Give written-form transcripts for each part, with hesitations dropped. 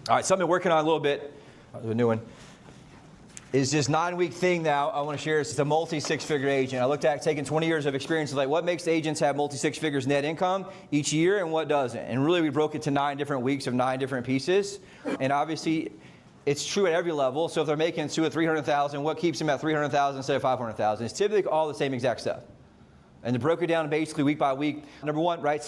All right, something I've been working on a little bit, a new one, is this 9-week thing now I want to share. It's the multi-six figure agent. I looked at taking 20 years of experience, like what makes agents have multi-six figures net income each year and what doesn't. And really we broke it to 9 different weeks of 9 different pieces. And obviously it's true at every level. So if they're making $200,000 or $300,000, what keeps them at $300,000 instead of $500,000? It's typically all the same exact stuff. And they broke it down basically week by week. Number 1, right,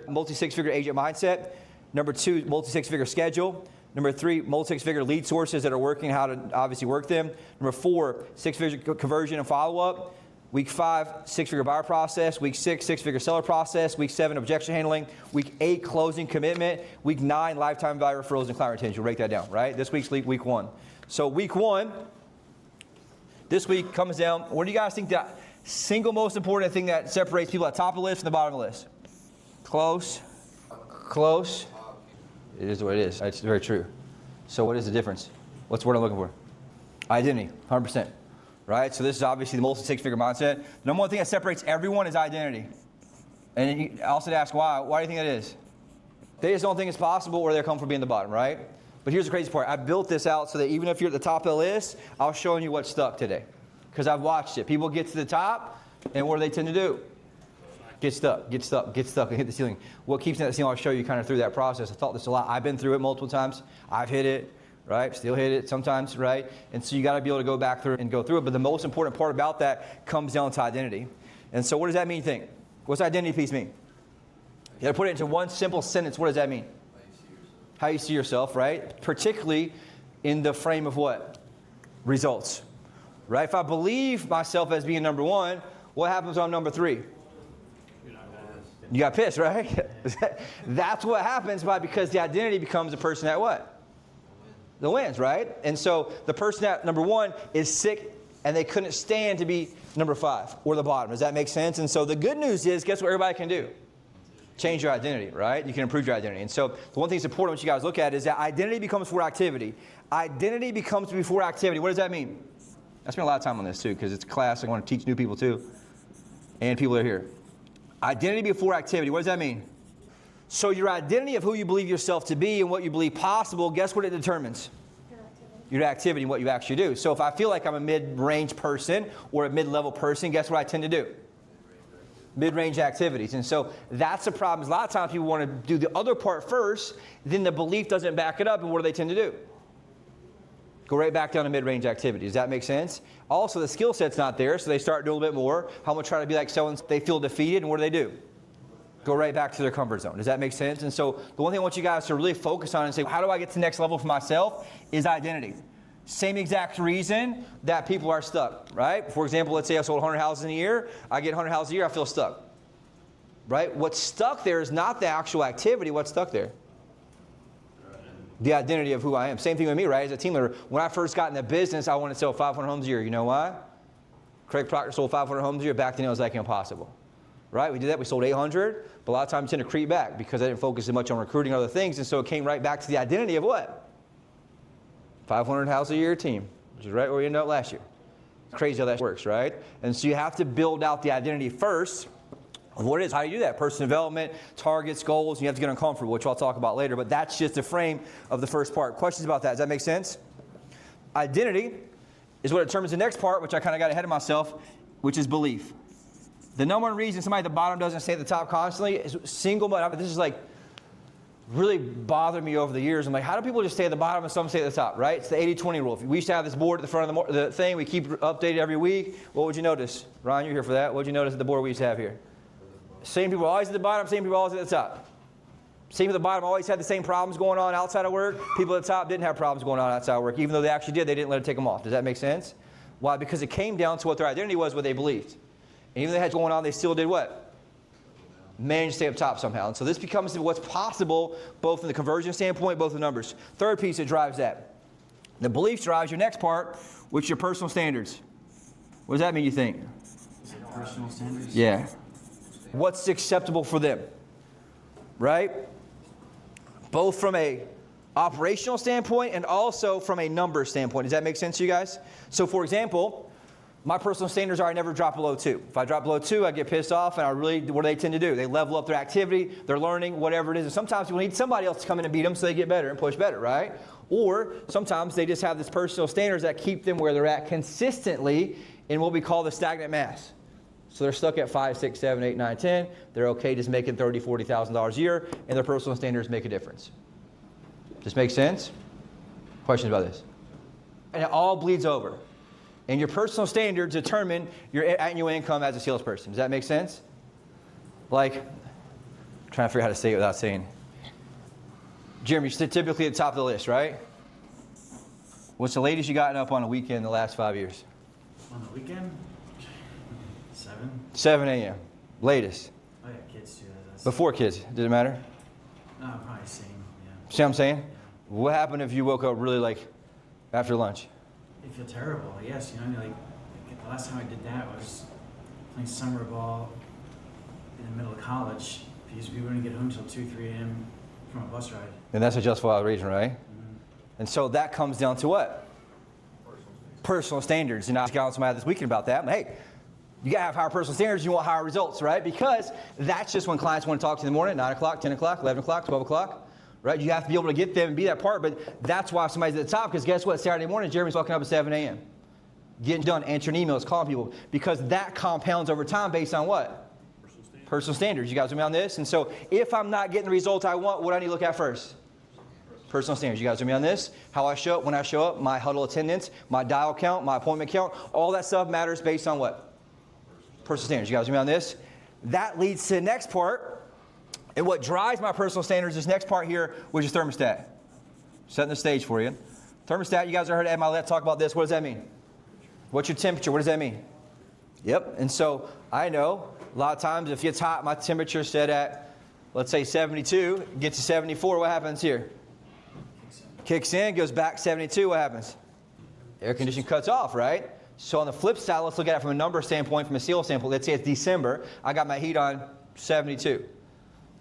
multi-six figure agent mindset. Number 2, multi-six figure schedule. Number 3, multi-six figure lead sources that are working, how to obviously work them. Number 4, 6-figure conversion and follow-up. Week 5, 6-figure buyer process. Week 6, 6-figure seller process. Week 7, objection handling. Week 8, closing commitment. Week 9, lifetime value referrals and client retention. We'll break that down, right? This week's week 1. So week 1, this week comes down. What do you guys think the single most important thing that separates people at the top of the list and the bottom of the list? Close. Close. It is what it is. It's very true. So what is the difference? What's the word I'm looking for? Identity, 100%. Right? So this is obviously the multi-six figure mindset. The number one thing that separates everyone is identity. And you also ask why. Why do you think that is? They just don't think it's possible or they're comfortable being the bottom, right? But here's the crazy part. I built this out so that even if you're at the top of the list, I was showing you what's stuck today. Because I've watched it. People get to the top, and what do they tend to do? Get stuck, and hit the ceiling. What keeps them at the ceiling, I'll show you kind of through that process. I taught this a lot. I've been through it multiple times. I've hit it, right? Still hit it sometimes, right? And so you got to be able to go back through it and go through it. But the most important part about that comes down to identity. And so what does that mean, think? What's the identity piece mean? You got to put it into one simple sentence. What does that mean? How you see yourself, right? Particularly in the frame of what? Results, right? If I believe myself as being number 1, what happens when I'm number 3? You got pissed, right? That's what happens because the identity becomes the person that what? The wins, right? And so the person at number 1 is sick and they couldn't stand to be number 5 or the bottom. Does that make sense? And so the good news is, guess what everybody can do? Change your identity, right? You can improve your identity. And so the one thing that's important, what you guys look at, is that identity becomes before activity. Identity becomes before activity. What does that mean? I spent a lot of time on this too because it's a class. I want to teach new people too and people that are here. Identity before activity. What does that mean? So your identity of who you believe yourself to be and what you believe possible, guess what it determines? Your activity and what you actually do. So if I feel like I'm a mid-range person or a mid-level person, guess what I tend to do? Mid-range activities. And so that's the problem. A lot of times people want to do the other part first, then the belief doesn't back it up, and what do they tend to do? Go right back down to mid-range activity. Does that make sense? Also, the skill set's not there, so they start doing a little bit more. How much try to be like someone, they feel defeated, and what do? Go right back to their comfort zone. Does that make sense? And so the one thing I want you guys to really focus on and say, how do I get to the next level for myself, is identity. Same exact reason that people are stuck, right? For example, let's say I sold 100 houses in a year. I get 100 houses a year, I feel stuck, right? What's stuck there is not the actual activity. What's stuck there? The identity of who I am. Same thing with me, right? As a team leader, when I first got in the business, I wanted to sell 500 homes a year. You know why? Craig Proctor sold 500 homes a year. Back then, it was like impossible, right? We did that. We sold 800, but a lot of times we tend to creep back because I didn't focus as much on recruiting and other things, and so it came right back to the identity of what? 500 house a year team, which is right where we ended up last year. It's crazy how that works, right? And so you have to build out the identity first. What it is, how do you do that? Personal development, targets, goals, and you have to get uncomfortable, which I'll talk about later, but that's just the frame of the first part. Questions about that? Does that make sense? Identity is what determines the next part, which I kind of got ahead of myself, which is belief. The number one reason somebody at the bottom doesn't stay at the top constantly is single, but this is like really bothered me over the years. I'm like, how do people just stay at the bottom and some stay at the top, right? It's the 80-20 rule. If we used to have this board at the front of the thing, we keep updated every week. What would you notice? Ryan, you're here for that. What would you notice at the board we used to have here? Same people always at the bottom, same people always at the top. Same at the bottom always had the same problems going on outside of work. People at the top didn't have problems going on outside of work. Even though they actually did, they didn't let it take them off. Does that make sense? Why? Because it came down to what their identity was, what they believed. And even though they had going on, they still did what? Managed to stay up top somehow. And so this becomes what's possible, both from the conversion standpoint, both the numbers. Third piece that drives that. The belief drives your next part, which is your personal standards. What does that mean, you think? Personal standards? Yeah. What's acceptable for them, right? Both from a operational standpoint and also from a number standpoint. Does that make sense to you guys? So for example, My personal standards are I never drop below 2. If I drop below 2, I get pissed off, and what do they tend to do? They level up their activity, their learning, whatever it is. And sometimes people need somebody else to come in and beat them so they get better and push better, right? Or sometimes they just have this personal standards that keep them where they're at consistently in what we call the stagnant mass. So they're stuck at 5, 6, 7, 8, 9, 10. They're okay just making $30,000, $40,000 a year, and their personal standards make a difference. This make sense? Questions about this? And it all bleeds over. And your personal standards determine your annual income as a salesperson. Does that make sense? Like, I'm trying to figure out how to say it without saying. Jeremy, you're typically at the top of the list, right? What's the latest you gotten up on a weekend in the last 5 years? On the weekend? 7. 7 a.m. Latest. Oh yeah, kids too. Before kids, does it matter? No, probably same, yeah. See what I'm saying? What happened if you woke up really like after lunch? You feel terrible, yes. You know, I mean, like the last time I did that was playing summer ball in the middle of college because we wouldn't get home until 2, 3 a.m. from a bus ride. And that's a justifiable reason, right? Mm-hmm. And so that comes down to what? Personal standards. And I was talking to somebody this weekend about that. But hey, you got to have higher personal standards. You want higher results, right? Because that's just when clients want to talk to you in the morning, 9 o'clock, 10 o'clock, 11 o'clock, 12 o'clock. Right? You have to be able to get them and be that part, but that's why somebody's at the top, because guess what? Saturday morning, Jeremy's waking up at 7 a.m. Getting done, answering emails, calling people, because that compounds over time based on what? Personal standards. You guys with me on this? And so if I'm not getting the result I want, what do I need to look at first? Personal standards. You guys with me on this? How I show up, when I show up, my huddle attendance, my dial count, my appointment count, all that stuff matters based on what? Personal standards. You guys with me on this? That leads to the next part. And what drives my personal standards is this next part here, which is thermostat. Setting the stage for you. Thermostat, you guys have heard Ed Milet talk about this. What does that mean? What's your temperature? What does that mean? Yep. And so I know a lot of times if it's hot, my temperature is set at, let's say 72, gets to 74, what happens here? Kicks in, goes back 72, what happens? Air conditioning cuts off, right? So on the flip side, let's look at it from a number standpoint, from a sales standpoint. Let's say it's December. I got my heat on 72.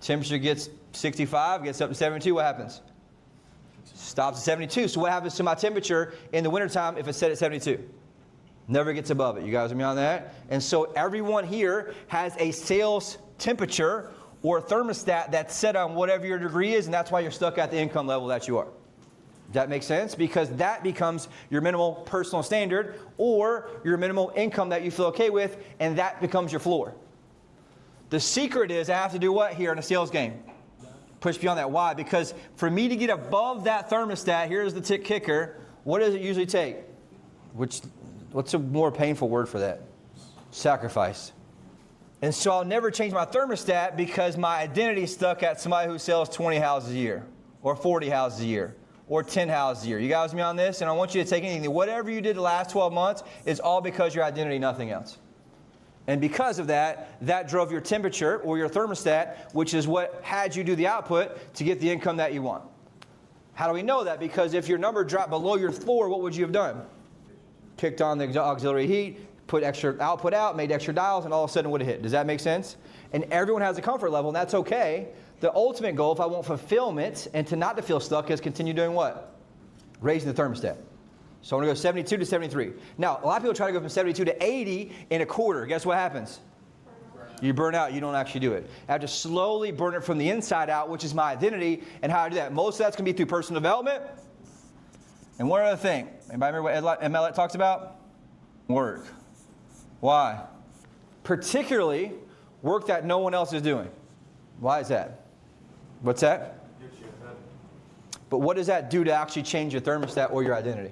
Temperature gets 65, gets up to 72, what happens? Stops at 72. So what happens to my temperature in the wintertime if it's set at 72? Never gets above it. You guys with me on that? And so everyone here has a sales temperature or a thermostat that's set on whatever your degree is, and that's why you're stuck at the income level that you are. Does that make sense? Because that becomes your minimal personal standard or your minimal income that you feel okay with, and that becomes your floor. The secret is I have to do what here in a sales game? Push beyond that. Why? Because for me to get above that thermostat, here's the kicker. What does it usually take? What's a more painful word for that? Sacrifice. And so I'll never change my thermostat because my identity is stuck at somebody who sells 20 houses a year or 40 houses a year or 10 houses a year. You guys with me on this? And I want you to take anything. Whatever you did the last 12 months is all because your identity, nothing else. And because of that, that drove your temperature or your thermostat, which is what had you do the output to get the income that you want. How do we know that? Because if your number dropped below your floor, what would you have done? Kicked on the auxiliary heat, put extra output out, made extra dials, and all of a sudden it would have hit. Does that make sense? And everyone has a comfort level, and that's okay. The ultimate goal, if I want fulfillment and to not to feel stuck, is continue doing what? Raising the thermostat. So I'm going to go 72 to 73. Now, a lot of people try to go from 72 to 80 in a quarter. Guess what happens? You burn out. You don't actually do it. I have to slowly burn it from the inside out, which is my identity, and how I do that. Most of that's going to be through personal development. And one other thing. Anybody remember what Ed Milet talks about? Work. Why? Particularly work that no one else is doing. Why is that? What's that? But what does that do to actually change your thermostat or your identity?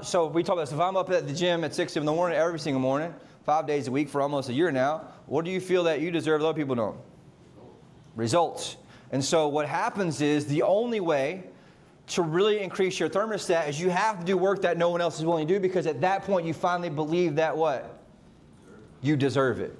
So we talk about this. If I'm up at the gym at 6 in the morning every single morning, 5 days a week for almost a year now, what do you feel that you deserve that other people don't? Results. And so what happens is the only way to really increase your thermostat is you have to do work that no one else is willing to do, because at that point you finally believe that what? You deserve it.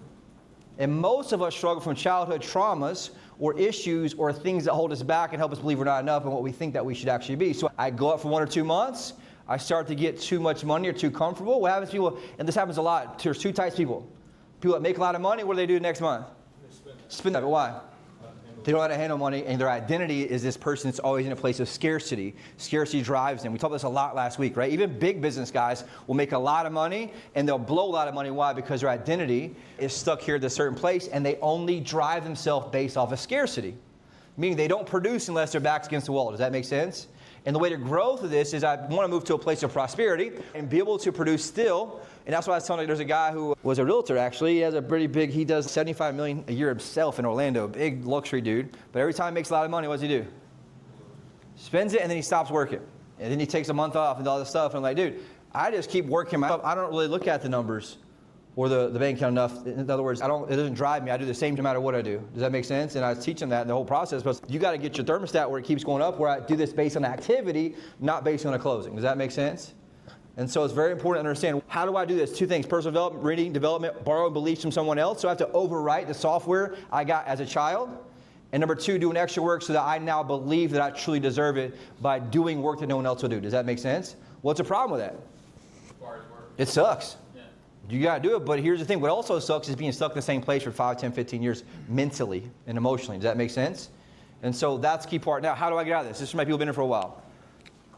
And most of us struggle from childhood traumas or issues or things that hold us back and help us believe we're not enough and what we think that we should actually be. So I go up for 1 or 2 months. I start to get too much money or too comfortable. What happens to people, and this happens a lot, there's two types of people. People that make a lot of money, what do they do next month? Spend that. But why? They don't know how to handle money, and their identity is this person that's always in a place of scarcity. Scarcity drives them. We talked about this a lot last week, right? Even big business guys will make a lot of money, and they'll blow a lot of money. Why? Because their identity is stuck here at a certain place, and they only drive themselves based off of scarcity. Meaning they don't produce unless their back's against the wall. Does that make sense? And the way to grow through this is I want to move to a place of prosperity and be able to produce still. And that's why I was telling you, there's a guy who was a realtor, actually. He has a pretty big, he does $75 million a year himself in Orlando, big luxury dude. But every time he makes a lot of money, what does he do? Spends it, and then he stops working. And then he takes a month off and all this stuff. And I'm like, dude, I just keep working. I don't really look at the numbers or the bank account enough. In other words, it doesn't drive me. I do the same no matter what I do. Does that make sense? And I teach them that in the whole process. But you got to get your thermostat where it keeps going up, where I do this based on activity, not based on a closing. Does that make sense? And so it's very important to understand, how do I do this? Two things: personal development, reading, development, borrowing beliefs from someone else. So I have to overwrite the software I got as a child. And number two, doing extra work so that I now believe that I truly deserve it by doing work that no one else will do. Does that make sense? What's the problem with that? It sucks. You got to do it, but here's the thing. What also sucks is being stuck in the same place for 5, 10, 15 years mentally and emotionally. Does that make sense? And so that's the key part. Now, how do I get out of this? This is for my people who've been here for a while.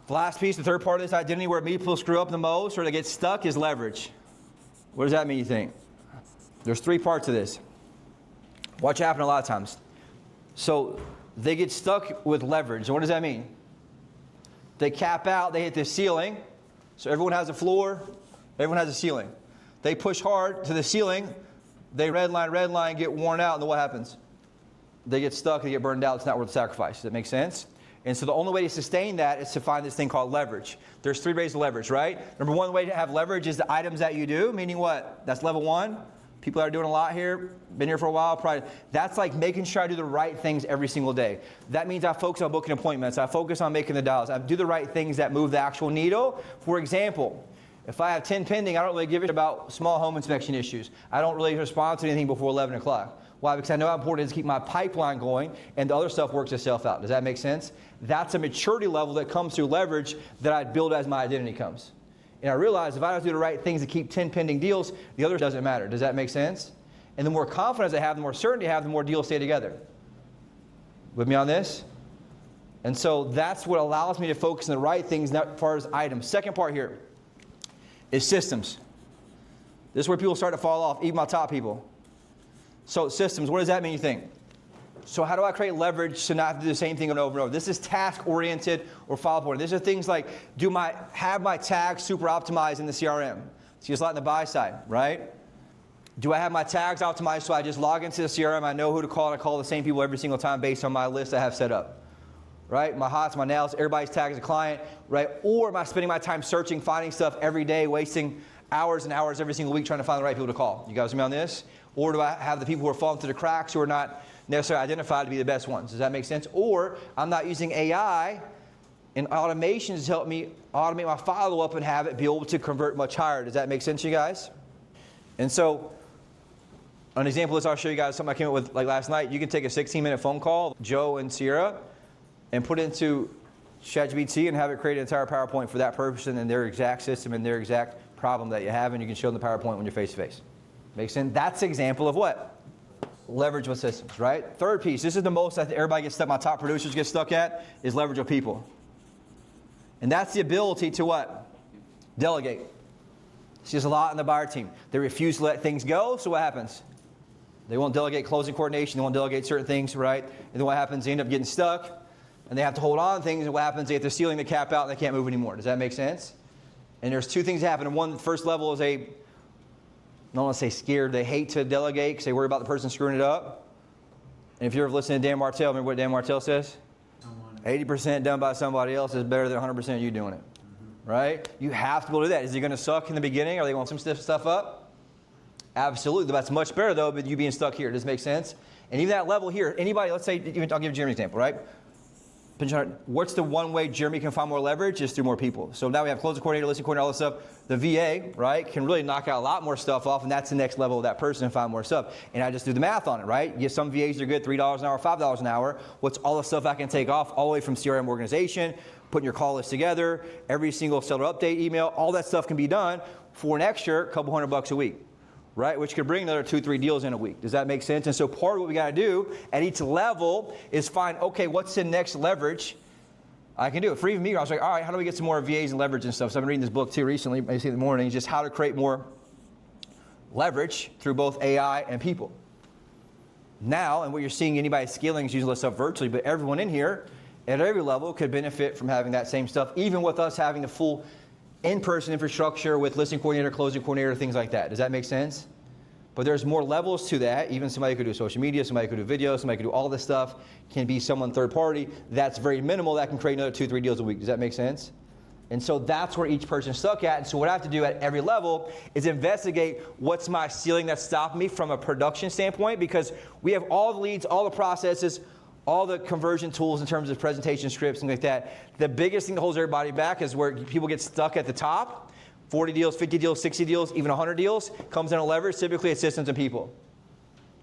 The last piece, the third part of this identity where people screw up the most or they get stuck is leverage. What does that mean, you think? There's 3 parts of this. Watch it happen a lot of times. So they get stuck with leverage. And what does that mean? They cap out, they hit the ceiling. So everyone has a floor, everyone has a ceiling. They push hard to the ceiling, they red line, get worn out, and then what happens? They get stuck, they get burned out. It's not worth the sacrifice. Does that make sense? And so the only way to sustain that is to find this thing called leverage. There's 3 ways to leverage, right? Number 1 way to have leverage is the items that you do, meaning what? That's level 1. People that are doing a lot here, been here for a while, probably. That's like making sure I do the right things every single day. That means I focus on booking appointments. I focus on making the dials. I do the right things that move the actual needle. For example, if I have 10 pending, I don't really give it about small home inspection issues. I don't really respond to anything before 11 o'clock. Why? Because I know how important it is to keep my pipeline going, and the other stuff works itself out. Does that make sense? That's a maturity level that comes through leverage that I build as my identity comes. And I realize if I don't do the right things to keep 10 pending deals, the other doesn't matter. Does that make sense? And the more confidence I have, the more certainty I have, the more deals stay together. With me on this? And so that's what allows me to focus on the right things as far as items. Second part here is systems. This is where people start to fall off, even my top people. So systems, what does that mean, you think? So how do I create leverage to not have to do the same thing over and over? This is task-oriented or follow-up-oriented. These are things like, have my tags super optimized in the CRM? See, it's a lot in the buy side, right? Do I have my tags optimized so I just log into the CRM, I know who to call, and I call the same people every single time based on my list I have set up? Right? My hots, my nails, everybody's tagged as a client, right? Or am I spending my time searching, finding stuff every day, wasting hours and hours every single week trying to find the right people to call? You guys with me on this? Or do I have the people who are falling through the cracks who are not necessarily identified to be the best ones? Does that make sense? Or I'm not using AI and automations to help me automate my follow-up and have it be able to convert much higher. Does that make sense, you guys? And so, an example is I'll show you guys something I came up with like last night. You can take a 16-minute phone call, Joe and Sierra, and put it into ChatGPT and have it create an entire PowerPoint for that person and their exact system and their exact problem that you have, and you can show them the PowerPoint when you're face-to-face. Make sense? That's an example of what? Leverage with systems, right? Third piece, this is the most that everybody gets stuck, my top producers get stuck at, is leverage with people. And that's the ability to what? Delegate. See, there's a lot in the buyer team. They refuse to let things go, so what happens? They won't delegate closing coordination, they won't delegate certain things, right? And then what happens? They end up getting stuck, and they have to hold on to things, and what happens? They have the ceiling, the cap out, and they can't move anymore. Does that make sense? And there's 2 things that happen. And one, the first level is I don't want to say scared. They hate to delegate because they worry about the person screwing it up. And if you're listening to Dan Martell, remember what Dan Martell says? 80% done by somebody else is better than 100% you doing it. Right? You have to be able to do that. Is it going to suck in the beginning? Are they going to some stuff up? Absolutely. That's much better, though, than you being stuck here. Does it make sense? And even that level here, anybody, let's say, I'll give Jeremy an example, right? What's the one way Jeremy can find more leverage? Is through more people. So now we have closing coordinator, listing coordinator, all this stuff. The VA, right, can really knock out a lot more stuff off, and that's the next level of that person and find more stuff. And I just do the math on it, right? Yes, some VAs are good, $3 an hour, $5 an hour. What's all the stuff I can take off all the way from CRM organization, putting your call list together, every single seller update email, all that stuff can be done for an extra couple $100 a week. right? Which could bring another 2-3 deals in a week. Does that make sense? And so part of what we got to do at each level is find, okay, what's the next leverage I can do it. For even me, I was like, all right, how do we get some more VAs and leverage and stuff? So I've been reading this book too recently, maybe see in the morning, just how to create more leverage through both AI and people. Now, and what you're seeing anybody scaling is using this stuff virtually, but everyone in here at every level could benefit from having that same stuff, even with us having the full in-person infrastructure with listing coordinator, closing coordinator, things like that. Does that make sense? But there's more levels to that. Even somebody could do social media, somebody could do video, somebody could do all this stuff. Can be someone third party. That's very minimal. That can create another 2-3 deals a week. Does that make sense? And so that's where each person's stuck at. And so what I have to do at every level is investigate what's my ceiling that's stopping me from a production standpoint, because we have all the leads, all the processes, all the conversion tools in terms of presentation scripts and like that. The biggest thing that holds everybody back is where people get stuck at the top. 40 deals, 50 deals, 60 deals, even 100 deals comes in a leverage. Typically it's systems and people.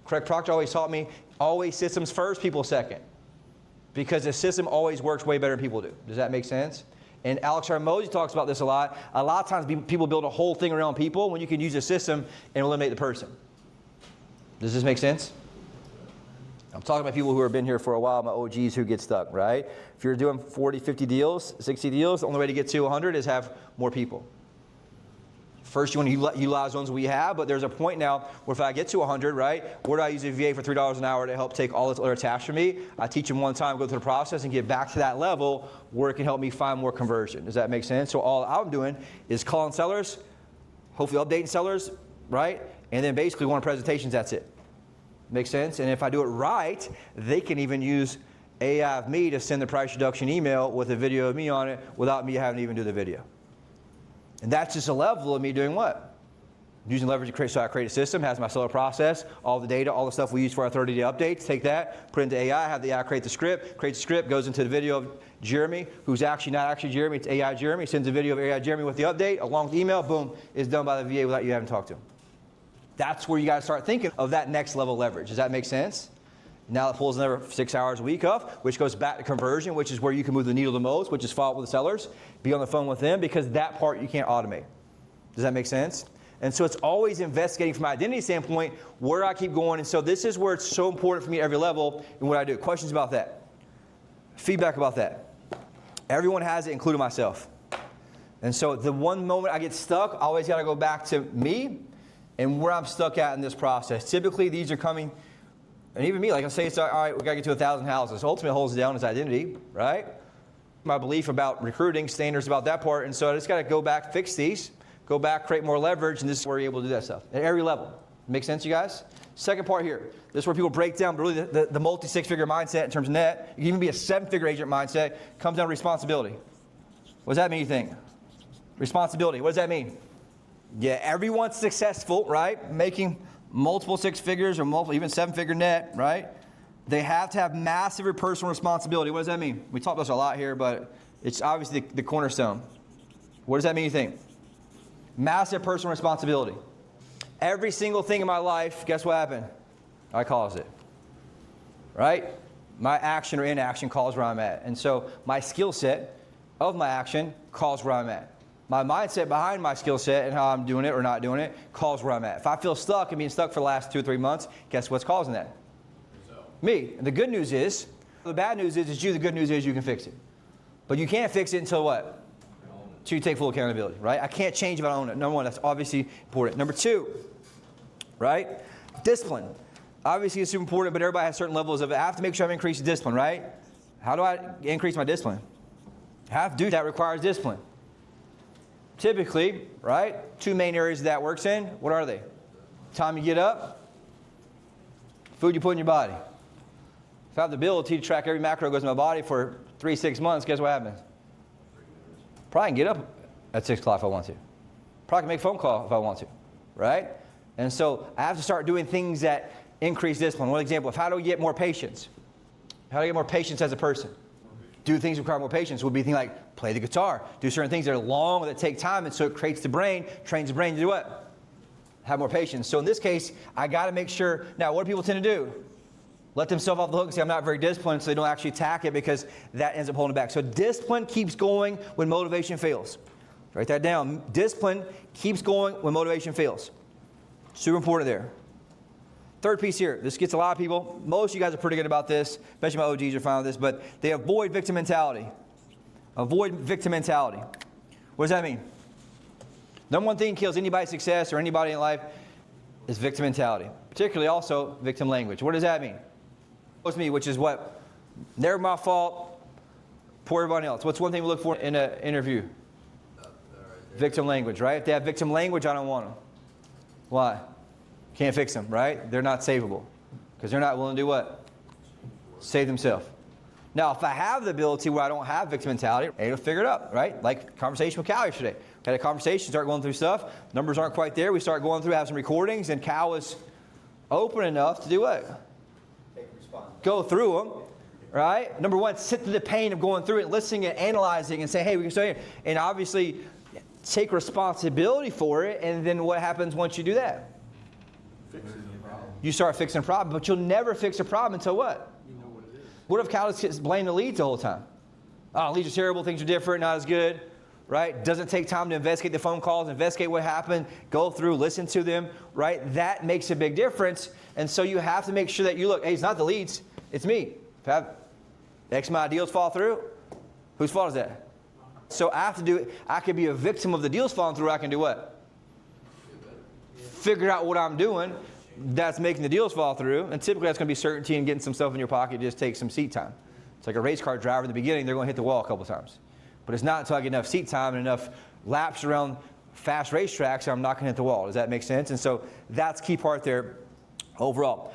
Craig Proctor always taught me, always systems first, people second. Because the system always works way better than people do. Does that make sense? And Alex Armosi talks about this a lot. A lot of times people build a whole thing around people when you can use a system and eliminate the person. Does this make sense? I'm talking about people who have been here for a while, my OGs who get stuck, right? If you're doing 40, 50 deals, 60 deals, the only way to get to 100 is have more people. First, you want to utilize ones we have, but there's a point now where if I get to 100, right, where do I use a VA for $3 an hour to help take all this other tasks from me? I teach them one time, go through the process, and get back to that level where it can help me find more conversion. Does that make sense? So all I'm doing is calling sellers, hopefully updating sellers, right? And then basically one presentations, that's it. Makes sense? And if I do it right, they can even use AI of me to send the price reduction email with a video of me on it without me having to even do the video. And that's just a level of me doing what? Using leverage to create, so I create a system, has my seller process, all the data, all the stuff we use for our 30-day updates, take that, put it into AI, have the AI create the script, goes into the video of Jeremy, who's actually not actually Jeremy, it's AI Jeremy, sends a video of AI Jeremy with the update, along with the email, boom, is done by the VA without you having to talk to him. That's where you got to start thinking of that next level leverage. Does that make sense? Now it pulls another 6 hours a week up, which goes back to conversion, which is where you can move the needle the most, which is follow up with the sellers, be on the phone with them, because that part you can't automate. Does that make sense? And so it's always investigating from an identity standpoint where I keep going. And so this is where it's so important for me at every level and what I do. Questions about that? Feedback about that? Everyone has it, including myself. And so the one moment I get stuck, I always got to go back to me and where I'm stuck at in this process. Typically, these are coming. And even me, like I say, it's all right, we got to get to 1,000 houses. Ultimately, holds it down is identity, right? My belief about recruiting, standards about that part. And so I just got to go back, fix these, go back, create more leverage, and this is where you're able to do that stuff at every level. Make sense, you guys? Second part here. This is where people break down, but really the multi-six-figure mindset in terms of net. You can even be a seven-figure agent mindset. Comes down to responsibility. What does that mean, you think? Responsibility. What does that mean? Yeah, everyone's successful, right? Making multiple six figures or multiple, even seven-figure net, right? They have to have massive personal responsibility. What does that mean? We talked about this a lot here, but it's obviously the cornerstone. What does that mean, you think? Massive personal responsibility. Every single thing in my life, guess what happened? I caused it, right? My action or inaction caused where I'm at. And so my skill set of my action caused where I'm at. My mindset behind my skill set and how I'm doing it or not doing it caused where I'm at. If I feel stuck and being stuck for the last 2 or 3 months, guess what's causing that? Me. And the good news is, the bad news is it's you. The good news is you can fix it. But you can't fix it until what? Until you take full accountability, right? I can't change if I don't own it. Number one, that's obviously important. Number two, right? Discipline. Obviously it's super important, but everybody has certain levels of it. I have to make sure I'm increasing discipline, right? How do I increase my discipline? I have to do that requires discipline. Typically, right, 2 main areas that works in, what are they? Time you get up, food you put in your body. If I have the ability to track every macro that goes in my body for 3-6 months, guess what happens? Probably can get up at 6 o'clock if I want to. Probably can make a phone call if I want to, right? And so I have to start doing things that increase discipline. One example of how do we get more patience? How do I get more patience as a person? Do things that require more patience would be things like play the guitar, do certain things that are long, that take time, and so it creates the brain, trains the brain to do what? Have more patience. So in this case, I got to make sure. Now, what do people tend to do? Let themselves off the hook and say, I'm not very disciplined, so they don't actually attack it because that ends up holding back. So discipline keeps going when motivation fails. Write that down. Discipline keeps going when motivation fails. Super important there. Third piece here. This gets a lot of people. Most of you guys are pretty good about this, especially my OGs are fine with this, but they avoid victim mentality. Avoid victim mentality. What does that mean? Number one thing kills anybody's success or anybody in life is victim mentality. Particularly also victim language. What does that mean? It's me, which is what? Never my fault, poor everybody else. What's one thing we look for in an interview? Victim language, right? If they have victim language, I don't want them. Why? Can't fix them, right? They're not savable. Because they're not willing to do what? Save themselves. Now, if I have the ability where I don't have victim mentality, it'll figure it out, right? Like conversation with Cal yesterday. We had a conversation, start going through stuff. Numbers aren't quite there. We start going through, have some recordings, and Cal was open enough to do what? Go through them, right? Number one, sit through the pain of going through it, listening and analyzing and say, hey, we can stay here. And obviously, take responsibility for it. And then what happens once you do that? You start fixing a problem, but you'll never fix a problem until what? You know what it is. What if Cal just blame the leads the whole time? Oh, leads are terrible, things are different, not as good, right? Doesn't take time to investigate the phone calls, investigate what happened, go through, listen to them, right? That makes a big difference. And so you have to make sure that you look, hey, it's not the leads, it's me. If I have X amount of deals fall through, whose fault is that? So I have to do it. I could be a victim of the deals falling through. I can do what? Figure out what I'm doing that's making the deals fall through. And typically that's going to be certainty and getting some stuff in your pocket. Just take some seat time. It's like a race car driver in the beginning. They're going to hit the wall a couple times. But it's not until I get enough seat time and enough laps around fast racetracks I'm not going to hit the wall. Does that make sense? And so that's key part there overall.